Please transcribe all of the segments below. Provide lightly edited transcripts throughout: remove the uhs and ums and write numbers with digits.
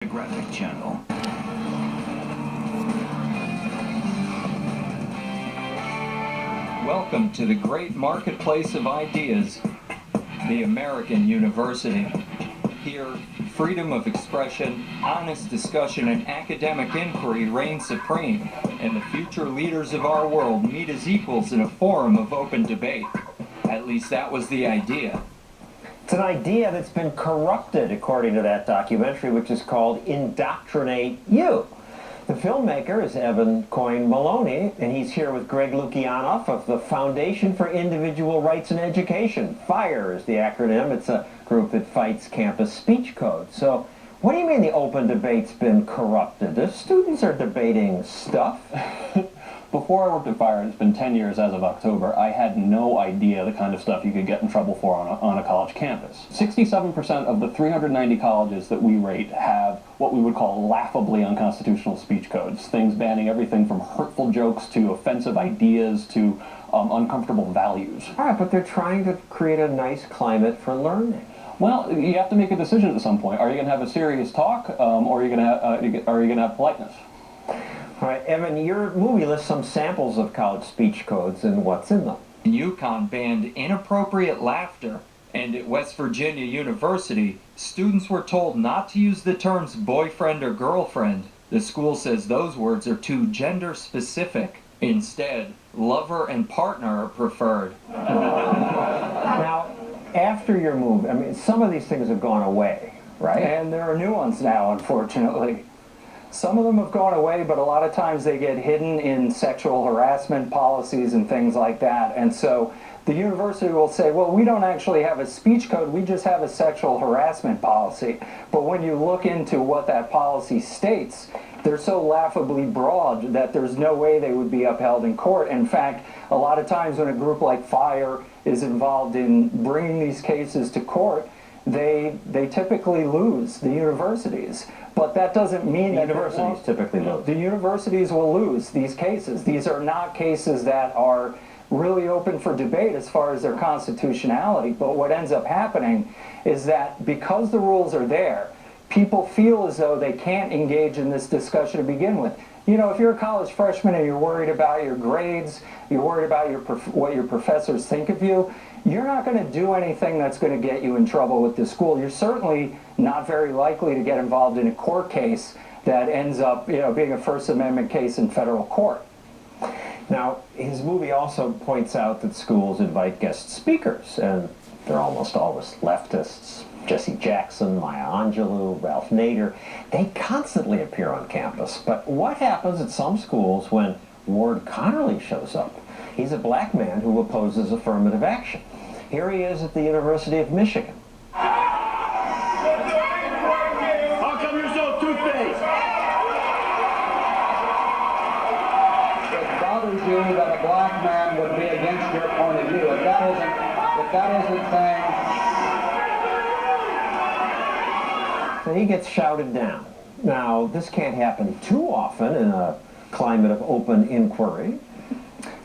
pornographic channel. Welcome to the great marketplace of ideas, the American University. Here, freedom of expression, honest discussion, and academic inquiry reign supreme, and the future leaders of our world meet as equals in a forum of open debate. At least that was the idea. It's an idea that's been corrupted, according to that documentary, which is called Indoctrinate You. The filmmaker is Evan Coyne-Maloney, and he's here with Greg Lukianoff of the Foundation for Individual Rights in Education. FIRE is the acronym. It's a group that fights campus speech codes. So what do you mean the open debate's been corrupted? The students are debating stuff. Before I worked at FIRE, it's been 10 years as of October, I had no idea the kind of stuff you could get in trouble for on a college campus. 67% of the 390 colleges that we rate have what we would call laughably unconstitutional speech codes, things banning everything from hurtful jokes to offensive ideas to uncomfortable values. All right, but they're trying to create a nice climate for learning. Well, you have to make a decision at some point. Are you going to have a serious talk, or are you going to have politeness? All right, Evan, your movie lists some samples of college speech codes and what's in them. UConn banned inappropriate laughter, and at West Virginia University, students were told not to use the terms boyfriend or girlfriend. The school says those words are too gender specific. Instead, lover and partner are preferred. Now, after your move, I mean, some of these things have gone away, right? And there are new ones now, unfortunately. Some of them have gone away, but a lot of times they get hidden in sexual harassment policies and things like that. And so the university will say, well, we don't actually have a speech code, we just have a sexual harassment policy. But when you look into what that policy states, they're so laughably broad that there's no way they would be upheld in court. In fact, a lot of times when a group like FIRE is involved in bringing these cases to court, they typically lose, the universities. But that doesn't mean that universities typically lose. The universities will lose these cases. These are not cases that are really open for debate as far as their constitutionality. But what ends up happening is that because the rules are there, people feel as though they can't engage in this discussion to begin with. You know, if you're a college freshman and you're worried about your grades, you're worried about what your professors think of you, you're not going to do anything that's going to get you in trouble with the school. You're certainly not very likely to get involved in a court case that ends up, being a First Amendment case in federal court. Now, his movie also points out that schools invite guest speakers, and they're almost always leftists. Jesse Jackson, Maya Angelou, Ralph Nader, they constantly appear on campus. But what happens at some schools when Ward Connerly shows up? He's a black man who opposes affirmative action. Here he is at the University of Michigan. How come you're so two-faced? It bothers you that a black man would be against your point of view. If that isn't saying... So he gets shouted down. Now, this can't happen too often in a climate of open inquiry.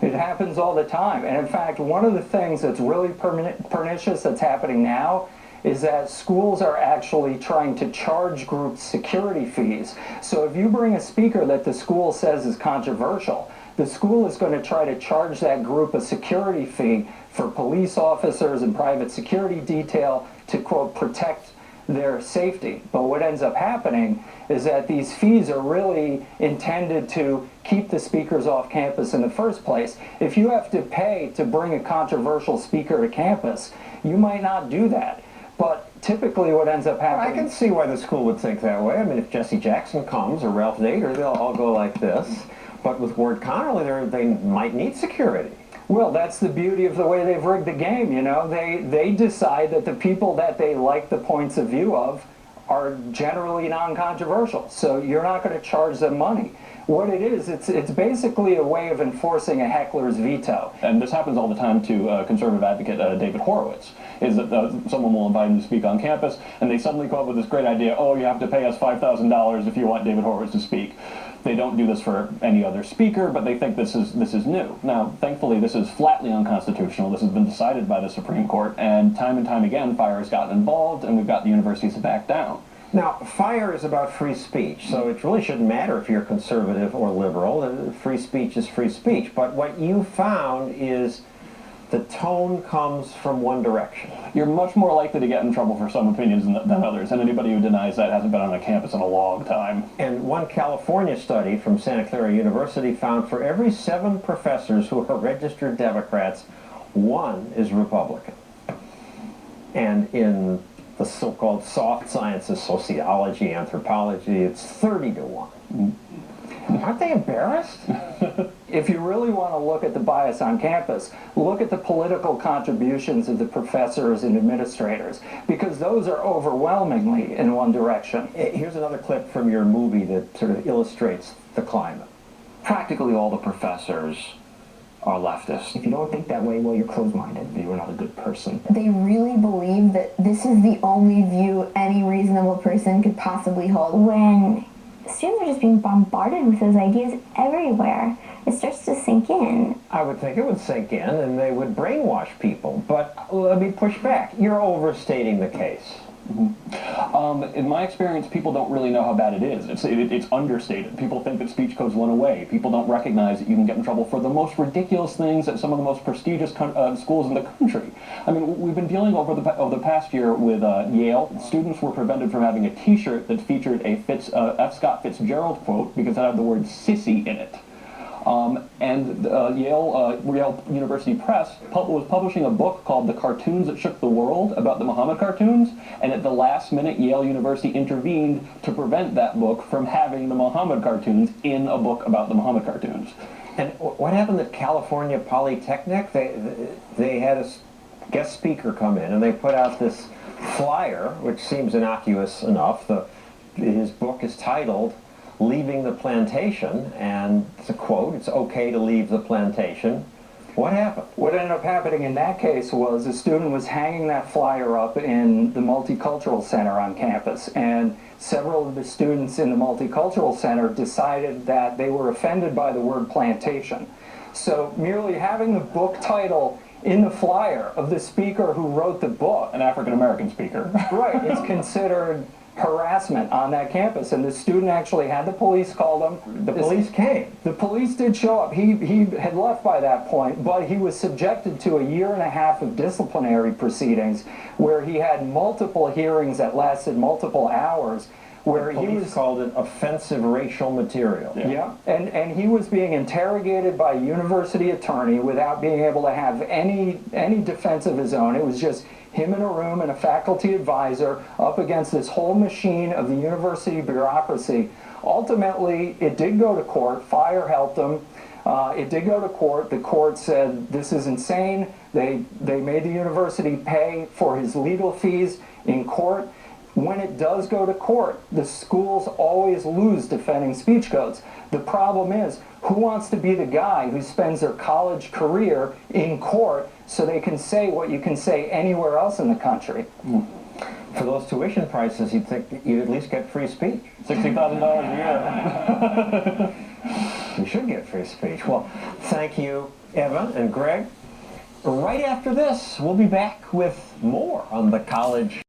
It happens all the time. And in fact, one of the things that's really pernicious that's happening now is that schools are actually trying to charge groups security fees. So if you bring a speaker that the school says is controversial, the school is going to try to charge that group a security fee for police officers and private security detail to, quote, protect their safety. But what ends up happening is that these fees are really intended to keep the speakers off campus in the first place. If you have to pay to bring a controversial speaker to campus, you might not do that. But typically what ends up happening... I can see why the school would think that way. I mean, if Jesse Jackson comes or Ralph Nader, they'll all go like this. But with Ward Connerly, they might need security. Well, that's the beauty of the way they've rigged the game, They decide that the people that they like the points of view of are generally non-controversial. So you're not going to charge them money. What it is, it's basically a way of enforcing a heckler's veto. And this happens all the time to conservative advocate David Horowitz, is that someone will invite him to speak on campus, and they suddenly come up with this great idea, oh, you have to pay us $5,000 if you want David Horowitz to speak. They don't do this for any other speaker, but they think this is new. Now, thankfully, this is flatly unconstitutional. This has been decided by the Supreme Court, and time again, FIRE has gotten involved, and we've got the universities to back down. Now, FIRE is about free speech, so it really shouldn't matter if you're conservative or liberal. Free speech is free speech. But what you found is the tone comes from one direction. You're much more likely to get in trouble for some opinions than others, and anybody who denies that hasn't been on a campus in a long time. And one California study from Santa Clara University found for every 7 professors who are registered Democrats, 1 is Republican. And in the so-called soft sciences, sociology, anthropology, it's 30 to 1. Aren't they embarrassed? If you really want to look at the bias on campus, look at the political contributions of the professors and administrators, because those are overwhelmingly in one direction. Here's another clip from your movie that sort of illustrates the climate. Practically all the professors are leftist. If you don't think that way, well, you're closed-minded. You're not a good person. They really believe that this is the only view any reasonable person could possibly hold. When students are just being bombarded with those ideas everywhere, it starts to sink in. I would think it would sink in and they would brainwash people. But let me push back. You're overstating the case. In my experience, people don't really know how bad it is. It's understated. People think that speech codes went away. People don't recognize that you can get in trouble for the most ridiculous things at some of the most prestigious schools in the country. I mean, we've been dealing over the past year with Yale. Students were prevented from having a T-shirt that featured a F. Scott Fitzgerald quote because it had the word sissy in it. And Yale University Press was publishing a book called The Cartoons That Shook the World about the Muhammad cartoons, and at the last minute Yale University intervened to prevent that book from having the Muhammad cartoons in a book about the Muhammad cartoons. And what happened at California Polytechnic? They had a guest speaker come in and they put out this flyer, which seems innocuous enough. His book is titled Leaving the Plantation, and it's a quote, it's okay to leave the plantation. What happened? What ended up happening in that case was a student was hanging that flyer up in the Multicultural Center on campus, and several of the students in the Multicultural Center decided that they were offended by the word plantation. So merely having the book title in the flyer of the speaker who wrote the book, An African-American speaker. right, it's considered harassment on that campus, and the student actually had the police call them. The police came. The police did show up. He had left by that point, but he was subjected to a 1.5 years of disciplinary proceedings where he had multiple hearings that lasted multiple hours, where The police called it offensive racial material. Yeah, and he was being interrogated by a university attorney without being able to have any defense of his own. It was just him in a room and a faculty advisor up against this whole machine of the university bureaucracy. Ultimately, it did go to court. FIRE helped him. It did go to court. The court said, this is insane. They made the university pay for his legal fees in court. When it does go to court, the schools always lose defending speech codes. The problem is, who wants to be the guy who spends their college career in court so they can say what you can say anywhere else in the country? For those tuition prices, you'd think you'd at least get free speech. $60,000 a year. You should get free speech. Well, thank you, Evan and Greg. Right after this, we'll be back with more on the college